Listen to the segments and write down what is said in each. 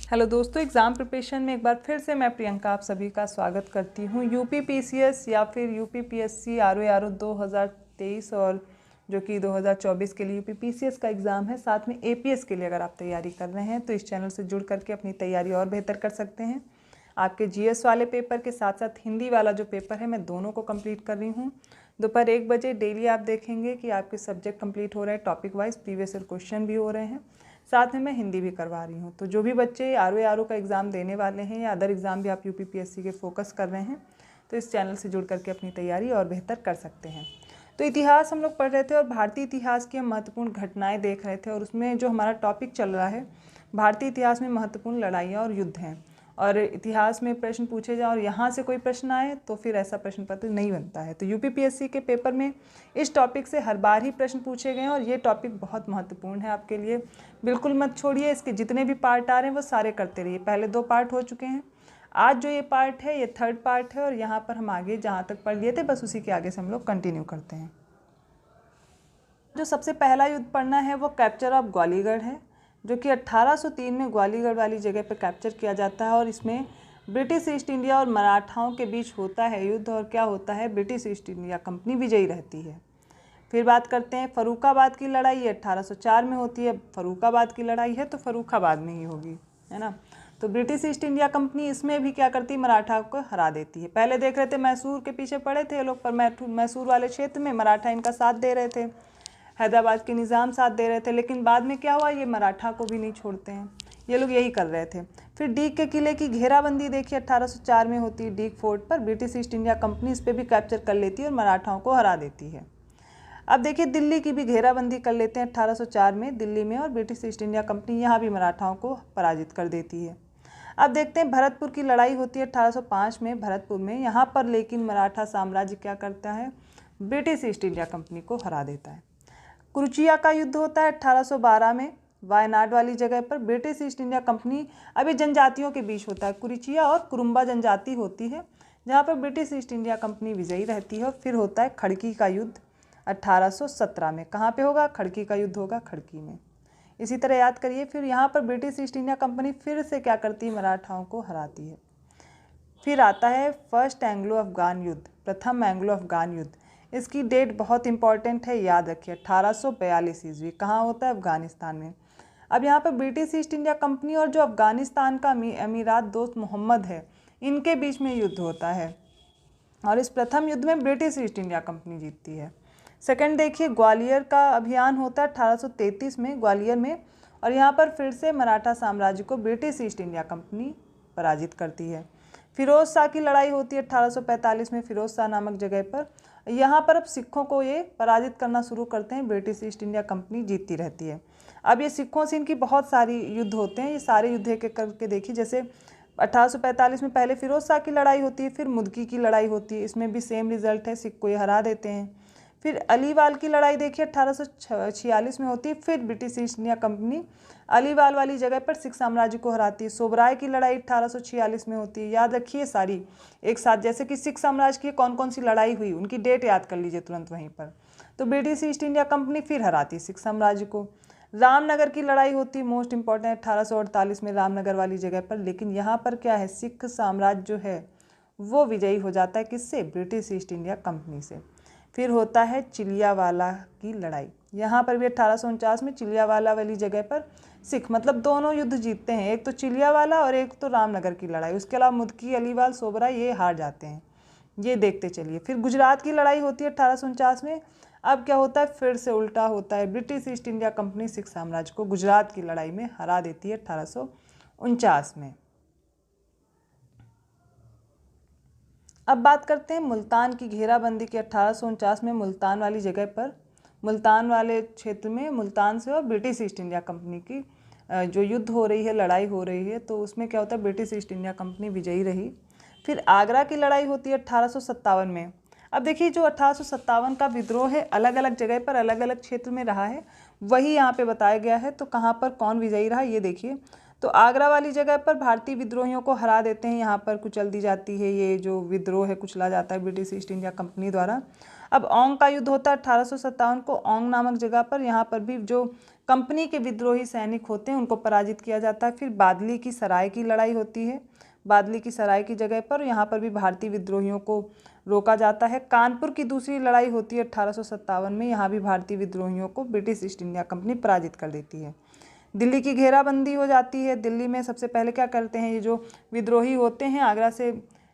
Hello दोस्तों, exam preparation में एक बार फिर से मैं प्रियंका आप सभी का स्वागत करती हूँ। यूपी पीसीएस या फिर यूपी पीएससी आरओ 2023 और जो कि 2024 के लिए यूपी पीसीएस का एग्ज़ाम है, साथ में एपीएस के लिए अगर आप तैयारी कर रहे हैं तो इस चैनल से जुड़ करके अपनी तैयारी और बेहतर कर सकते हैं। आपके जीएस वाले पेपर के साथ साथ हिंदी वाला जो पेपर है मैं दोनों को कंप्लीट कर रही हूँ। दोपहर 1 बजे डेली आप देखेंगे कि आपके सब्जेक्ट कंप्लीट हो रहे हैं, topic wise previous year question भी हो रहे हैं, साथ में मैं हिंदी भी करवा रही हूँ। तो जो भी बच्चे आरओ का एग्ज़ाम देने वाले हैं या अदर एग्ज़ाम भी आप यूपी पीएससी के फोकस कर रहे हैं तो इस चैनल से जुड़ करके अपनी तैयारी और बेहतर कर सकते हैं। तो इतिहास हम लोग पढ़ रहे थे और भारतीय इतिहास की हम महत्वपूर्ण घटनाएं देख रहे थे और उसमें जो हमारा टॉपिक चल रहा है भारतीय इतिहास में महत्वपूर्ण लड़ाइयाँ और युद्ध हैं। और इतिहास में प्रश्न पूछे जाए और यहाँ से कोई प्रश्न आए तो फिर ऐसा प्रश्न पत्र नहीं बनता है। तो यूपी पीएससी के पेपर में इस टॉपिक से हर बार ही प्रश्न पूछे गए हैं और ये टॉपिक बहुत महत्वपूर्ण है आपके लिए। बिल्कुल मत छोड़िए, इसके जितने भी पार्ट आ रहे हैं वो सारे करते रहिए। पहले 2 पार्ट हो चुके हैं, आज जो ये पार्ट है ये 3rd पार्ट है और यहाँ पर हम आगे जहाँ तक पढ़ लिए थे बस उसी के आगे से हम लोग कंटिन्यू करते हैं। जो सबसे पहला युद्ध पढ़ना है वो कैप्चर ऑफ ग्वालीगढ़ है, जो कि 1803 में ग्वालीगढ़ वाली जगह पर कैप्चर किया जाता है और इसमें ब्रिटिश ईस्ट इंडिया और मराठाओं के बीच होता है युद्ध और क्या होता है, ब्रिटिश ईस्ट इंडिया कंपनी विजयी रहती है। फिर बात करते हैं फर्रुखाबाद की लड़ाई, ये 1804 में होती है। फर्रुखाबाद की लड़ाई है तो फर्रुखाबाद में ही होगी, है ना। तो ब्रिटिश ईस्ट इंडिया कंपनी इसमें भी क्या करती है, मराठा को हरा देती है। पहले देख रहे थे मैसूर के पीछे पड़े थे ये लोग, पर मैसूर वाले क्षेत्र में मराठा इनका साथ दे रहे थे, हैदराबाद के निज़ाम साथ दे रहे थे, लेकिन बाद में क्या हुआ, ये मराठा को भी नहीं छोड़ते हैं, ये लोग यही कर रहे थे। फिर डीग के किले की घेराबंदी देखिए 1804 में होती है डीग फोर्ट पर। ब्रिटिश ईस्ट इंडिया कंपनी इस पर भी कैप्चर कर लेती है और मराठाओं को हरा देती है। अब देखिए दिल्ली की भी घेराबंदी कर लेते हैं 1804 में दिल्ली में और ब्रिटिश ईस्ट इंडिया कंपनी यहाँ भी मराठाओं को पराजित कर देती है। अब देखते हैं भरतपुर की लड़ाई होती है 1805 में भरतपुर में, यहाँ पर लेकिन मराठा साम्राज्य क्या करता है, ब्रिटिश ईस्ट इंडिया कंपनी को हरा देता है। कुरुचिया का युद्ध होता है 1812 में वायनाड वाली जगह पर। ब्रिटिश ईस्ट इंडिया कंपनी अभी जनजातियों के बीच होता है, कुरुचिया और कुरुम्बा जनजाति होती है, जहाँ पर ब्रिटिश ईस्ट इंडिया कंपनी विजयी रहती है। और फिर होता है खड़की का युद्ध 1817 में, कहाँ पे होगा, खड़की का युद्ध होगा खड़की में। इसी तरह याद करिए, फिर यहाँ पर ब्रिटिश ईस्ट इंडिया कंपनी फिर से क्या करती है, मराठाओं को हराती है। फिर आता है फर्स्ट एंग्लो अफगान युद्ध, प्रथम एंग्लो अफगान युद्ध। इसकी डेट बहुत इंपॉर्टेंट है, याद रखिए 1842 ईस्वी, कहाँ होता है, अफगानिस्तान में। अब यहाँ पर ब्रिटिश ईस्ट इंडिया कंपनी और जो अफगानिस्तान का अमीरात दोस्त मोहम्मद है, इनके बीच में युद्ध होता है और इस प्रथम युद्ध में ब्रिटिश ईस्ट इंडिया कंपनी जीतती है। सेकंड देखिए ग्वालियर का अभियान होता है 1833 में ग्वालियर में, और यहाँ पर फिर से मराठा साम्राज्य को ब्रिटिश ईस्ट इंडिया कंपनी पराजित करती है। फिरोज शाह की लड़ाई होती है 1845 में फिरोज शाह नामक जगह पर। यहाँ पर अब सिखों को ये पराजित करना शुरू करते हैं, ब्रिटिश ईस्ट इंडिया कंपनी जीतती रहती है। अब ये सिखों से इनकी बहुत सारी युद्ध होते हैं, ये सारे युद्ध एक एक करके देखिए। जैसे 1845 में पहले फिरोज शाह की लड़ाई होती है, फिर मुदकी की लड़ाई होती है, इसमें भी सेम रिजल्ट है, सिख को ये हरा देते हैं। फिर अलीवाल की लड़ाई देखिए 1846 में होती है, फिर British East India company Aliwal वाली जगह पर सिख साम्राज्य को हराती है। सोबराय की लड़ाई 1846 में होती है, याद रखिए सारी एक साथ, जैसे कि सिख साम्राज्य की कौन कौन सी लड़ाई हुई उनकी डेट याद कर लीजिए तुरंत वहीं पर। तो ब्रिटिश ईस्ट इंडिया कंपनी फिर हराती है सिख साम्राज्य को। रामनगर की लड़ाई होती है मोस्ट इंपॉर्टेंट 1848 में रामनगर वाली जगह पर, लेकिन यहाँ पर क्या है, सिख साम्राज्य जो है वो विजयी हो जाता है, किससे, ब्रिटिश ईस्ट इंडिया कंपनी से। फिर होता है चिलियावाला की लड़ाई, यहाँ पर भी 1849 में चिलियावाला वाली जगह पर सिख मतलब दोनों युद्ध जीतते हैं, एक तो चिलियावाला और एक तो रामनगर की लड़ाई। उसके अलावा मुदकी, अलीवाल, सोबरा ये हार जाते हैं, ये देखते चलिए। फिर गुजरात की लड़ाई होती है 1849 में। अब क्या होता है, फिर से उल्टा होता है, British East India company Sikh साम्राज्य को गुजरात की लड़ाई में हरा देती है 1849 में। अब बात करते हैं मुल्तान की घेराबंदी की 1849 में मुल्तान वाली जगह पर, मुल्तान वाले क्षेत्र में मुल्तान से और ब्रिटिश ईस्ट इंडिया कंपनी की जो युद्ध हो रही है, लड़ाई हो रही है, तो उसमें क्या होता है, ब्रिटिश ईस्ट इंडिया कंपनी विजयी रही। फिर आगरा की लड़ाई होती है 1857 में। अब देखिए जो 1857 का विद्रोह है अलग अलग जगह पर अलग अलग क्षेत्र में रहा है, वही यहाँ पे बताया गया है। तो कहाँ पर कौन विजयी रहा ये देखिए। तो आगरा वाली जगह पर भारतीय विद्रोहियों को हरा देते हैं, यहाँ पर कुचल दी जाती है, ये जो विद्रोह है कुचला जाता है ब्रिटिश ईस्ट इंडिया कंपनी द्वारा। अब ओंग का युद्ध होता है 1857 को ओंग नामक जगह पर, यहाँ पर भी जो कंपनी के विद्रोही सैनिक होते हैं उनको पराजित किया जाता है। फिर बादली की सराय की लड़ाई होती है, बादली की सराय की जगह पर, यहाँ पर भी भारतीय विद्रोहियों को रोका जाता है। कानपुर की दूसरी लड़ाई होती है 1857 में, यहाँ भी भारतीय विद्रोहियों को ब्रिटिश ईस्ट इंडिया कंपनी पराजित कर देती है। दिल्ली की घेराबंदी हो जाती है। दिल्ली में सबसे पहले क्या करते हैं, ये जो विद्रोही होते हैं आगरा से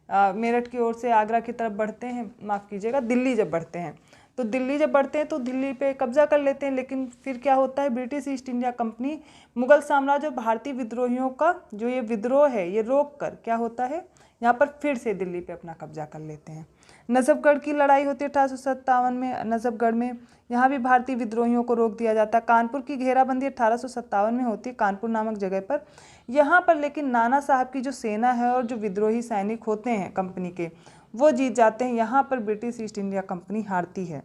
मेरठ की ओर से आगरा की तरफ बढ़ते हैं, माफ़ कीजिएगा दिल्ली जब बढ़ते हैं, तो दिल्ली जब बढ़ते हैं तो दिल्ली पे कब्जा कर लेते हैं। लेकिन फिर क्या होता है, British East India company Mughal साम्राज्य और भारतीय विद्रोहियों का जो ये विद्रोह है ये रोक कर क्या होता है, यहाँ पर फिर से दिल्ली पे अपना कब्जा कर लेते हैं। नजफगढ़ की लड़ाई होती है 1857 में, नजफगढ़ में यहाँ भी भारतीय विद्रोहियों को रोक दिया जाता है। कानपुर की घेराबंदी 1857 में होती है कानपुर नामक जगह पर, यहाँ पर लेकिन नाना साहब की जो सेना है और जो विद्रोही सैनिक होते हैं कंपनी के वो जीत जाते हैं, यहाँ पर ब्रिटिश ईस्ट इंडिया कंपनी हारती है।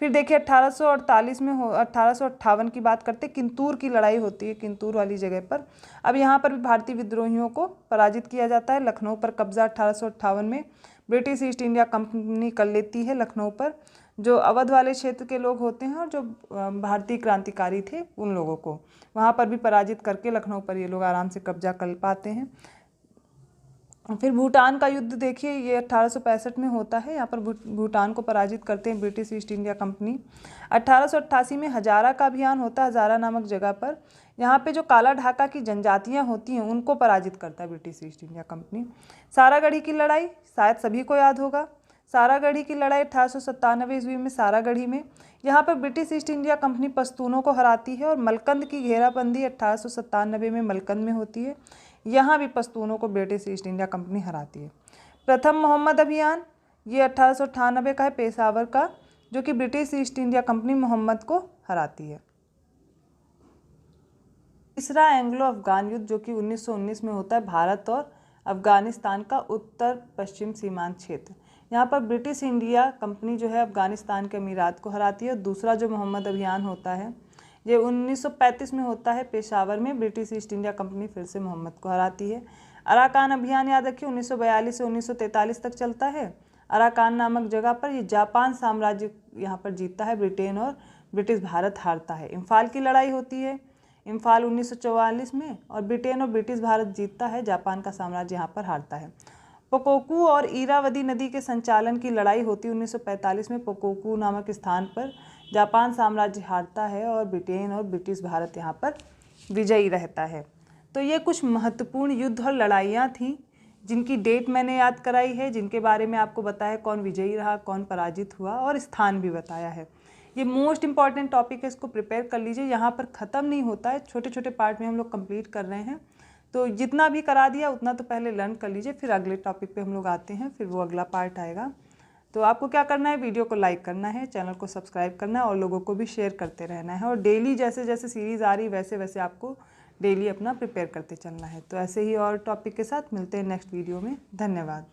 फिर देखिए 1848 में 1858 की बात करते, किंतूर की लड़ाई होती है किंतूर वाली जगह पर। अब यहाँ पर भी भारतीय विद्रोहियों को पराजित किया जाता है। लखनऊ पर कब्जा 1858 में ब्रिटिश ईस्ट इंडिया कंपनी कर लेती है। लखनऊ पर जो अवध वाले क्षेत्र के लोग होते हैं और जो भारतीय क्रांतिकारी थे उन लोगों को वहाँ पर भी पराजित करके लखनऊ पर ये लोग आराम से कब्जा कर पाते हैं। फिर भूटान का युद्ध देखिए, ये 1865 में होता है, यहाँ पर भूटान को पराजित करते हैं ब्रिटिश ईस्ट इंडिया कंपनी। 1888 में हजारा का अभियान होता है हजारा नामक जगह पर, यहाँ पे जो काला ढाका की जनजातियाँ होती हैं उनको पराजित करता है British East India company. Saragarhi की लड़ाई शायद सभी को याद होगा, सारागढ़ी की लड़ाई 1897 ईस्वी में सारागढ़ी में, यहाँ पर ब्रिटिश ईस्ट इंडिया कंपनी पश्तूनों को हराती है। और मलकंद की घेराबंदी 1897 में मलकंद में होती है, यहाँ भी पश्तूनों को ब्रिटिश ईस्ट इंडिया कंपनी हराती है। प्रथम मोहम्मद अभियान ये 1898 का है पेशावर का, जो कि British East India Company Mohammad को हराती है। तीसरा एंग्लो अफगान युद्ध जो कि 1919 में होता है, भारत और अफगानिस्तान का उत्तर पश्चिम सीमांत क्षेत्र, यहाँ पर ब्रिटिश इंडिया कंपनी जो है अफगानिस्तान के अमीरात को हराती है। दूसरा जो मोहम्मद अभियान होता है ये 1935 में होता है पेशावर में, ब्रिटिश ईस्ट इंडिया कंपनी फिर से मोहम्मद को हराती है। अराकान अभियान याद रखिए 1942 से 1943 तक चलता है। अराकान नामक जगह पर ये जापान साम्राज्य यहाँ पर जीतता है, ब्रिटेन और ब्रिटिश भारत हारता है। इम्फाल की लड़ाई होती है इम्फाल 1944 में, और ब्रिटेन और ब्रिटिश भारत जीतता है, जापान का साम्राज्य यहाँ पर हारता है। पोकोकू और ईरावदी नदी के संचालन की लड़ाई होती है 1945 में, पोकोकू नामक स्थान पर जापान साम्राज्य हारता है और ब्रिटेन और ब्रिटिश भारत यहाँ पर विजयी रहता है। तो ये कुछ महत्वपूर्ण युद्ध और लड़ाइयाँ थीं जिनकी डेट मैंने याद कराई है, जिनके बारे में आपको बताया कौन विजयी रहा कौन पराजित हुआ और स्थान भी बताया है। ये मोस्ट इंपॉर्टेंट टॉपिक है, इसको प्रिपेयर कर लीजिए, यहाँ पर ख़त्म नहीं होता है, छोटे छोटे पार्ट में हम लोग कंप्लीट कर रहे हैं। तो जितना भी करा दिया उतना तो पहले लर्न कर लीजिए, फिर अगले टॉपिक पे हम लोग आते हैं, फिर वो अगला पार्ट आएगा। तो आपको क्या करना है, वीडियो को लाइक करना है, चैनल को सब्सक्राइब करना है और लोगों को भी शेयर करते रहना है। और डेली जैसे जैसे सीरीज़ आ रही वैसे वैसे आपको डेली अपना प्रिपेयर करते चलना है। तो ऐसे ही और टॉपिक के साथ मिलते हैं नेक्स्ट वीडियो में। धन्यवाद।